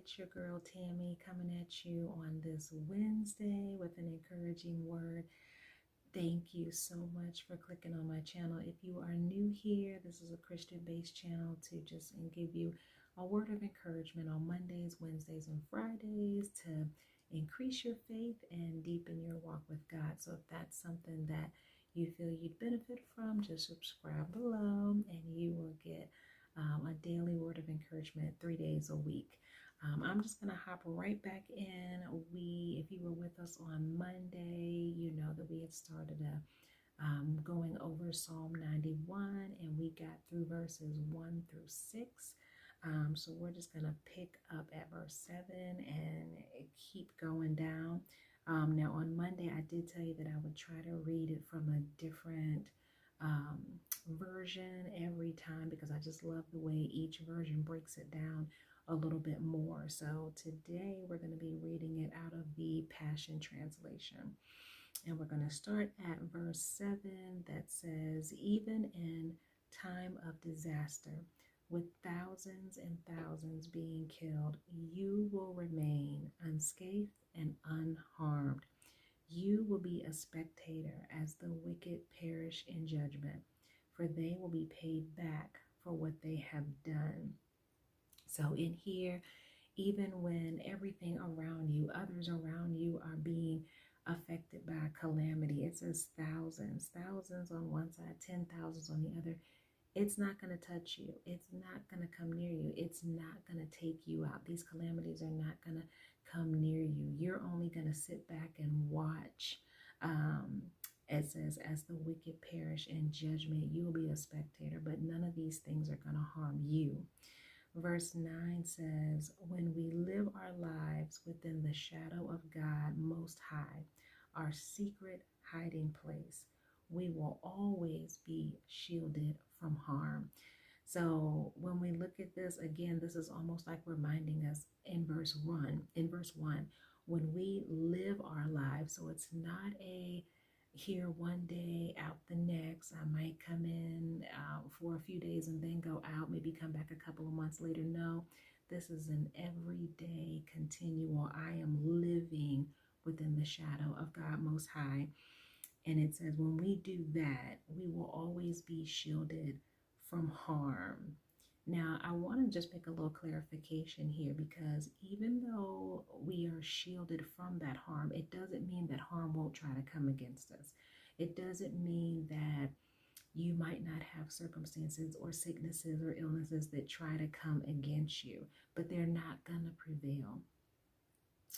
It's your girl Tammy coming at you on this Wednesday with an encouraging word. Thank you so much for clicking on my channel. If you are new here, this is a Christian-based channel to just give you a word of encouragement on Mondays, Wednesdays, and Fridays to increase your faith and deepen your walk with God. So if that's something that you feel you'd benefit from, just subscribe below and you will get a daily word of encouragement 3 days a week. I'm just going to hop right back in. If you were with us on Monday, you know that we had started going over Psalm 91 and we got through verses 1 through 6. So we're just going to pick up at verse 7 and keep going down. Now on Monday, I did tell you that I would try to read it from a different version every time because I just love the way each version breaks it down a little bit more. So today we're going to be reading it out of the Passion Translation. And we're going to start at verse 7 that says, even in time of disaster, with thousands and thousands being killed, you will remain unscathed and unharmed. You will be a spectator as the wicked perish in judgment, for they will be paid back for what they have done. So in here, even when everything around you, others around you are being affected by calamity, it says thousands, thousands on one side, 10,000s on the other. It's not going to touch you. It's not going to come near you. It's not going to take you out. These calamities are not going to come near you. You're only going to sit back and watch. It says, as the wicked perish in judgment, you'll be a spectator, but none of these things are going to harm you. Verse 9 says, when we live our lives within the shadow of God Most High, our secret hiding place, we will always be shielded from harm. So when we look at this, again, this is almost like reminding us in verse 1, when we live our lives, so it's not a here one day, out the next. I might come in for a few days and then go out, maybe come back a couple of months later. No, this is an everyday continual. I am living within the shadow of God Most High. And it says when we do that, we will always be shielded from harm. Now, I want to just make a little clarification here, because even though we are shielded from that harm, it doesn't mean that harm won't try to come against us. It doesn't mean that you might not have circumstances or sicknesses or illnesses that try to come against you, but they're not going to prevail.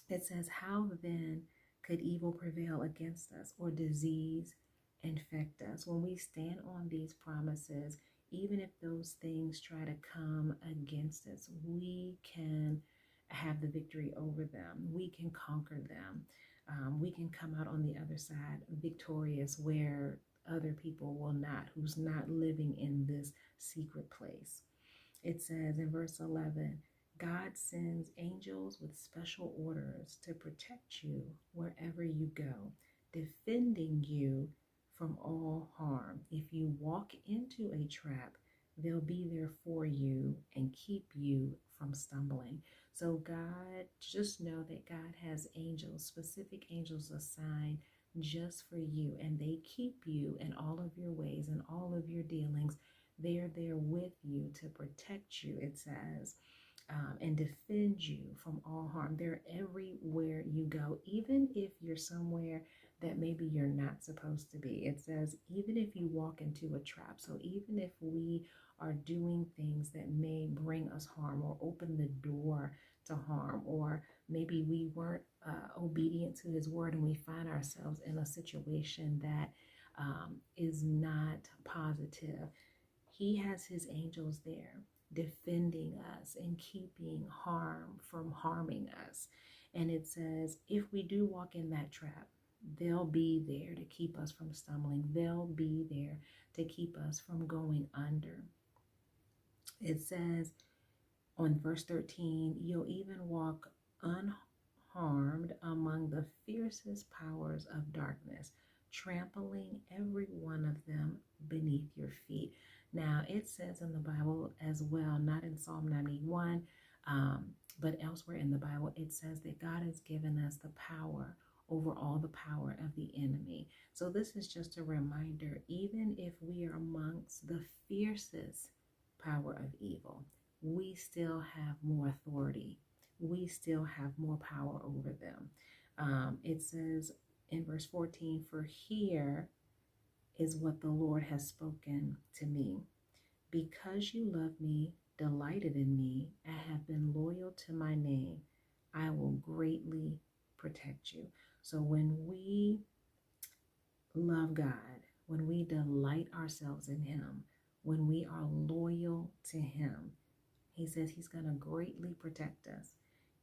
It says, how then could evil prevail against us or disease infect us? When we stand on these promises, even if those things try to come against us, we can have the victory over them. We can conquer them. We can come out on the other side victorious, where other people will not, who's not living in this secret place. It says in verse 11, God sends angels with special orders to protect you wherever you go, defending you from all harm. If you walk into a trap, they'll be there for you and keep you from stumbling. So God, just know that God has angels, specific angels assigned just for you, and they keep you in all of your ways and all of your dealings. They're there with you to protect you, it says, and defend you from all harm. They're everywhere you go, even if you're somewhere that maybe you're not supposed to be. It says, even if you walk into a trap. So even if we are doing things that may bring us harm or open the door to harm, or maybe we weren't obedient to his word and we find ourselves in a situation that is not positive, he has his angels there defending us and keeping harm from harming us. And it says, if we do walk in that trap, they'll be there to keep us from stumbling. They'll be there to keep us from going under. It says on verse 13, you'll even walk unharmed among the fiercest powers of darkness, trampling every one of them beneath your feet. Now, it says in the Bible as well, not in Psalm 91, But elsewhere in the Bible, it says that God has given us the power over all the power of the enemy. So this is just a reminder, even if we are amongst the fiercest power of evil, we still have more authority. We still have more power over them. It says in verse 14, for here is what the Lord has spoken to me. Because you love me, delighted in me, and have been loyal to my name, I will greatly protect you. So when we love God, when we delight ourselves in him, when we are loyal to him, he says he's going to greatly protect us.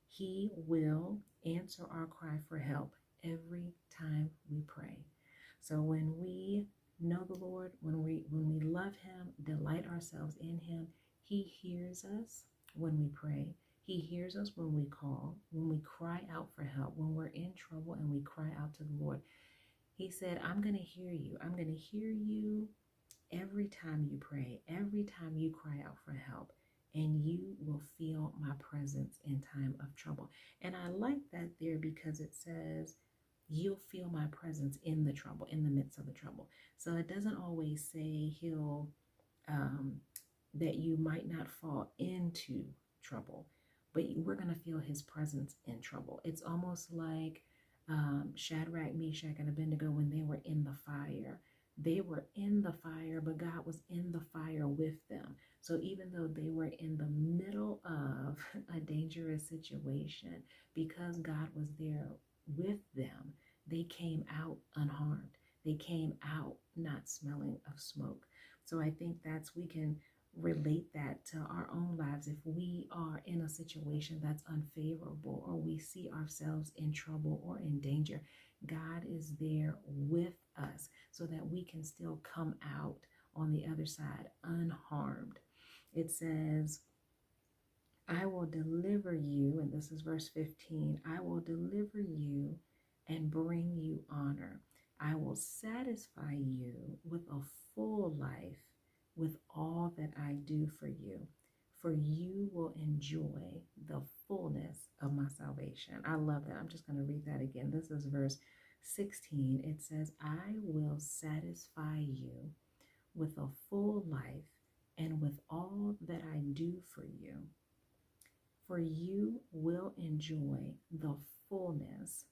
He will answer our cry for help every time we pray. So when we know the Lord, when we love him, delight ourselves in him, he hears us when we pray. He hears us when we call, when we cry out for help, when we're in trouble and we cry out to the Lord. He said, I'm going to hear you. I'm going to hear you every time you pray, every time you cry out for help, and you will feel my presence in time of trouble. And I like that there because it says, you'll feel my presence in the trouble, in the midst of the trouble. So it doesn't always say he'll, that you might not fall into trouble, but we're going to feel his presence in trouble. It's almost like Shadrach, Meshach, and Abednego when they were in the fire. They were in the fire, but God was in the fire with them. So even though they were in the middle of a dangerous situation, because God was there with them, they came out unharmed. They came out not smelling of smoke. So I think we can relate that to our own lives. If we are in a situation that's unfavorable, or we see ourselves in trouble or in danger, God is there with us so that we can still come out on the other side unharmed. It says, I will deliver you, and this is verse 15, I will deliver you and bring you honor. I will satisfy you with a full life with all that I do for you, for you will enjoy the fullness of my salvation. I love that. I'm just going to read that again. This is verse 16. It says, I will satisfy you with a full life and with all that I do for you, for you will enjoy the fullness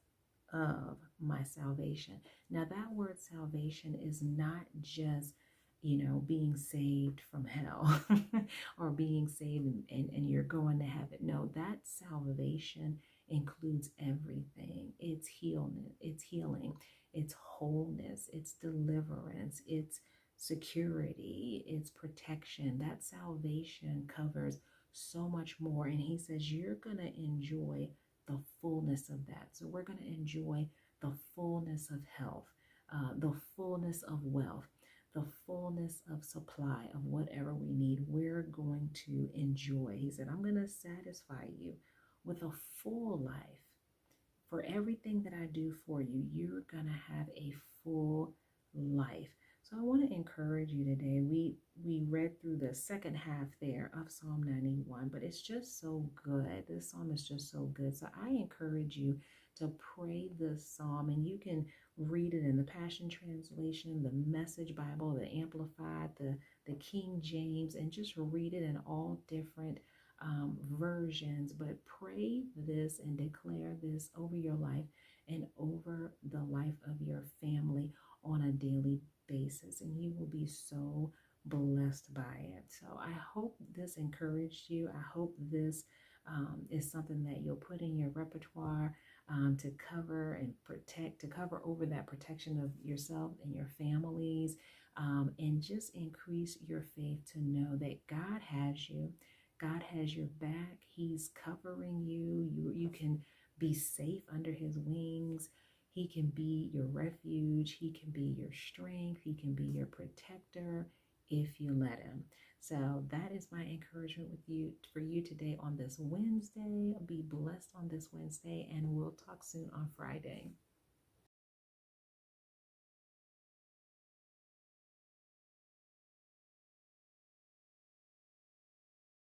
of my salvation. Now that word salvation is not just, being saved from hell or being saved and you're going to heaven. No, that salvation includes everything. It's healing, it's wholeness, it's deliverance, it's security, it's protection. That salvation covers so much more. And he says, you're going to enjoy the fullness of that. So we're going to enjoy the fullness of health, the fullness of wealth, the fullness of supply of whatever we need. We're going to enjoy. He said, I'm going to satisfy you with a full life. For everything that I do for you, you're going to have a full life. So I want to encourage you today. We read through the second half there of Psalm 91, but it's just so good. This psalm is just so good. So I encourage you to pray this psalm, and you can read it in the Passion Translation, the Message Bible, the Amplified, the King James, and just read it in all different versions. But pray this and declare this over your life and over the life of your family on a daily basis, and you will be so blessed by it. So I hope this encouraged you. I hope this is something that you'll put in your repertoire to cover and protect, to cover over that protection of yourself and your families, and just increase your faith to know that God has you. God has your back. He's covering you. You can be safe under his wings. He can be your refuge. He can be your strength. He can be your protector if you let him. So that is my encouragement for you today on this Wednesday. Be blessed on this Wednesday, and we'll talk soon on Friday.